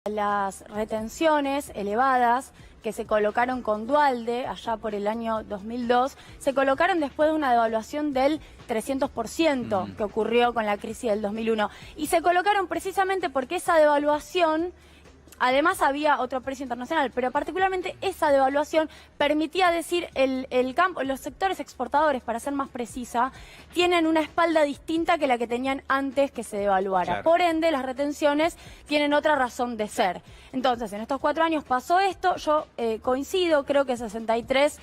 Las retenciones elevadas que se colocaron con Dualde allá por el año 2002, se colocaron después de una devaluación del 300% que ocurrió con la crisis del 2001. Y se colocaron precisamente porque esa devaluación, además había otro precio internacional, pero particularmente esa devaluación permitía decir el campo, los sectores exportadores, para ser más precisa, tienen una espalda distinta que la que tenían antes que se devaluara. Claro. Por ende, las retenciones tienen otra razón de ser. Entonces, en estos 4 años pasó esto, yo coincido, creo que 63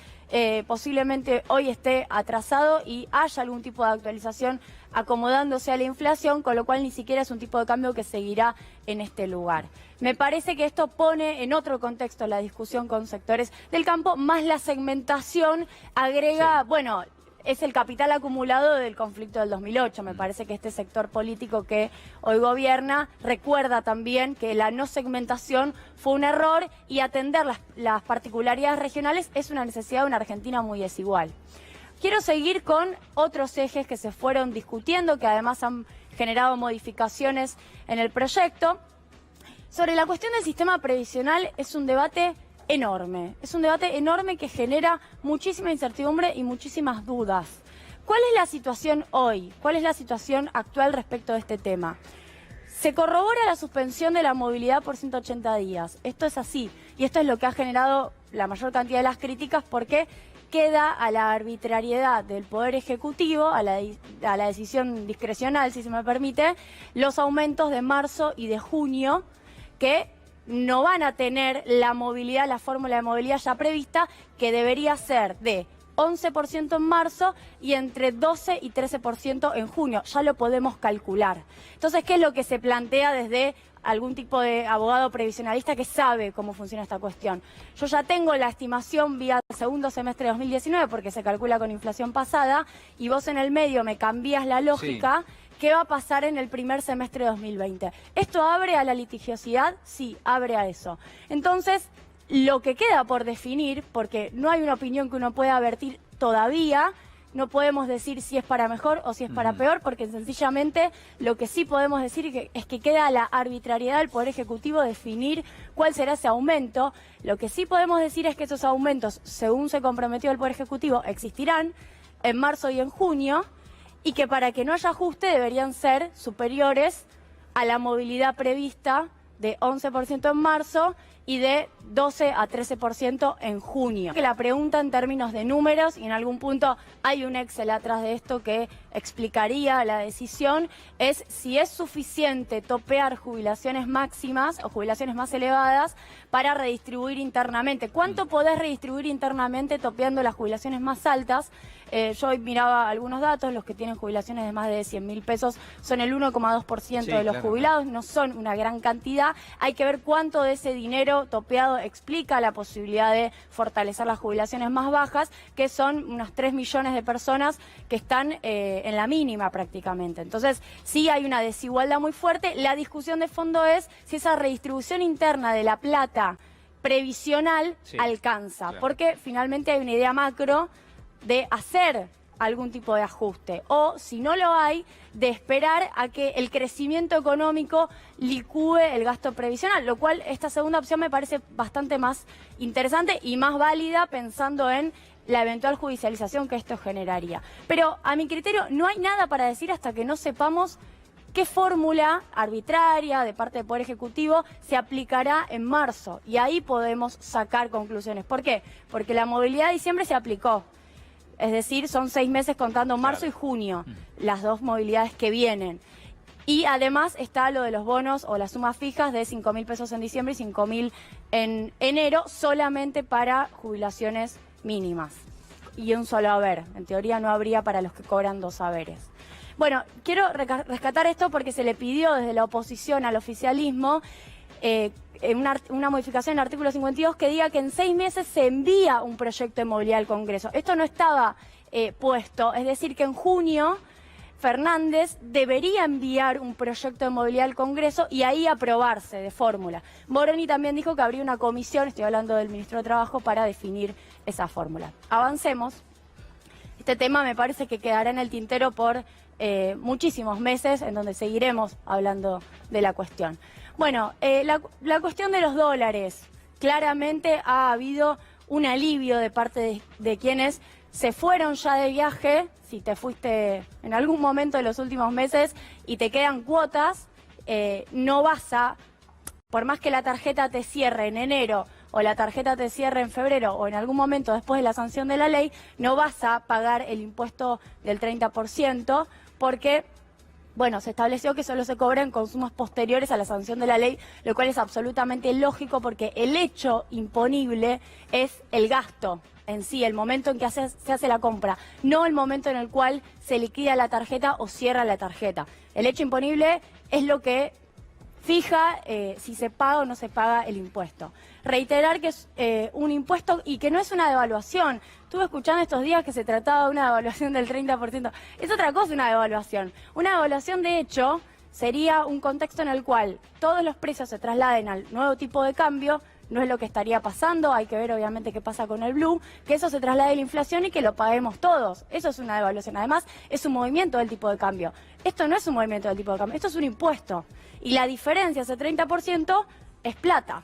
posiblemente hoy esté atrasado y haya algún tipo de actualización acomodándose a la inflación, con lo cual ni siquiera es un tipo de cambio que seguirá en este lugar. Me parece que esto pone en otro contexto la discusión con sectores del campo, más la segmentación agrega, bueno, es el capital acumulado del conflicto del 2008. Me parece que este sector político que hoy gobierna recuerda también que la no segmentación fue un error y atender las particularidades regionales es una necesidad de una Argentina muy desigual. Quiero seguir con otros ejes que se fueron discutiendo, que además han generado modificaciones en el proyecto. Sobre la cuestión del sistema previsional es un debate enorme. Es un debate enorme que genera muchísima incertidumbre y muchísimas dudas. ¿Cuál es la situación hoy? ¿Cuál es la situación actual respecto de este tema? Se corrobora la suspensión de la movilidad por 180 días. Esto es así. Y esto es lo que ha generado la mayor cantidad de las críticas porque queda a la arbitrariedad del Poder Ejecutivo, a la decisión discrecional, si se me permite, los aumentos de marzo y de junio que no van a tener la movilidad, la fórmula de movilidad ya prevista, que debería ser de 11% en marzo y entre 12 y 13% en junio. Ya lo podemos calcular. Entonces, ¿qué es lo que se plantea desde algún tipo de abogado previsionalista que sabe cómo funciona esta cuestión? Yo ya tengo la estimación vía segundo semestre de 2019 porque se calcula con inflación pasada y vos en el medio me cambiás la lógica. Sí. ¿Qué va a pasar en el primer semestre de 2020? ¿Esto abre a la litigiosidad? Sí, abre a eso. Entonces, lo que queda por definir, porque no hay una opinión que uno pueda vertir todavía, no podemos decir si es para mejor o si es para peor, porque sencillamente lo que sí podemos decir es que queda la arbitrariedad del Poder Ejecutivo definir cuál será ese aumento. Lo que sí podemos decir es que esos aumentos, según se comprometió el Poder Ejecutivo, existirán en marzo y en junio, y que para que no haya ajuste deberían ser superiores a la movilidad prevista de 11% en marzo y de 12 a 13% en junio. Que la pregunta en términos de números, y en algún punto hay un Excel atrás de esto que explicaría la decisión, es si es suficiente topear jubilaciones máximas o jubilaciones más elevadas para redistribuir internamente. ¿Cuánto podés redistribuir internamente topeando las jubilaciones más altas? Yo hoy miraba algunos datos, los que tienen jubilaciones de más de 100.000 pesos son el 1,2% de los jubilados, no son una gran cantidad. Hay que ver cuánto de ese dinero topeado explica la posibilidad de fortalecer las jubilaciones más bajas, que son unos 3 millones de personas que están en la mínima prácticamente. Entonces, sí hay una desigualdad muy fuerte. La discusión de fondo es si esa redistribución interna de la plata previsional alcanza, porque finalmente hay una idea macro de hacer algún tipo de ajuste, o si no lo hay, de esperar a que el crecimiento económico licúe el gasto previsional, lo cual esta segunda opción me parece bastante más interesante y más válida pensando en la eventual judicialización que esto generaría. Pero a mi criterio no hay nada para decir hasta que no sepamos qué fórmula arbitraria de parte del Poder Ejecutivo se aplicará en marzo, y ahí podemos sacar conclusiones. ¿Por qué? Porque la movilidad de diciembre se aplicó. Es decir, son 6 meses contando marzo y junio, las dos movilidades que vienen. Y además está lo de los bonos o las sumas fijas de 5.000 pesos en diciembre y 5.000 en enero, solamente para jubilaciones mínimas. Y un solo haber. En teoría no habría para los que cobran 2 haberes. Bueno, quiero rescatar esto porque se le pidió desde la oposición al oficialismo una modificación en el artículo 52 que diga que en 6 meses se envía un proyecto de movilidad al Congreso. Esto no estaba puesto, es decir, que en junio Fernández debería enviar un proyecto de movilidad al Congreso y ahí aprobarse de fórmula. Moroni también dijo que habría una comisión, estoy hablando del ministro de Trabajo, para definir esa fórmula. Avancemos. Este tema me parece que quedará en el tintero por muchísimos meses en donde seguiremos hablando de la cuestión. Bueno, la cuestión de los dólares. Claramente ha habido un alivio de parte de quienes se fueron ya de viaje, si te fuiste en algún momento de los últimos meses y te quedan cuotas, no vas a, por más que la tarjeta te cierre en enero o la tarjeta te cierre en febrero o en algún momento después de la sanción de la ley, no vas a pagar el impuesto del 30% porque, bueno, se estableció que solo se cobran consumos posteriores a la sanción de la ley, lo cual es absolutamente lógico porque el hecho imponible es el gasto en sí, el momento en que se hace la compra, no el momento en el cual se liquida la tarjeta o cierra la tarjeta. El hecho imponible es lo que fija si se paga o no se paga el impuesto. Reiterar que es un impuesto y que no es una devaluación. Estuve escuchando estos días que se trataba de una devaluación del 30%. Es otra cosa una devaluación. Una devaluación, de hecho, sería un contexto en el cual todos los precios se trasladen al nuevo tipo de cambio. No es lo que estaría pasando, hay que ver obviamente qué pasa con el blue, que eso se traslade a la inflación y que lo paguemos todos. Eso es una devaluación. Además, es un movimiento del tipo de cambio. Esto no es un movimiento del tipo de cambio, esto es un impuesto. Y la diferencia, ese 30%, es plata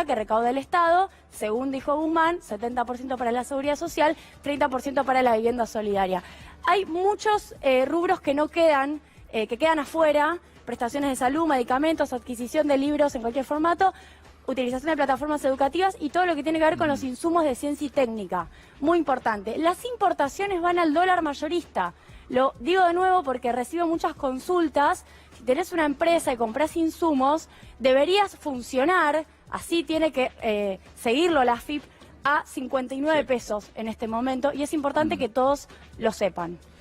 que recauda el Estado, según dijo Guzmán, 70% para la seguridad social, 30% para la vivienda solidaria. Hay muchos rubros que no quedan, que quedan afuera, prestaciones de salud, medicamentos, adquisición de libros en cualquier formato, utilización de plataformas educativas y todo lo que tiene que ver con los insumos de ciencia y técnica. Muy importante. Las importaciones van al dólar mayorista. Lo digo de nuevo porque recibo muchas consultas. Si tenés una empresa y comprás insumos, deberías funcionar, así tiene que seguirlo la AFIP, a 59 pesos en este momento y es importante que todos lo sepan.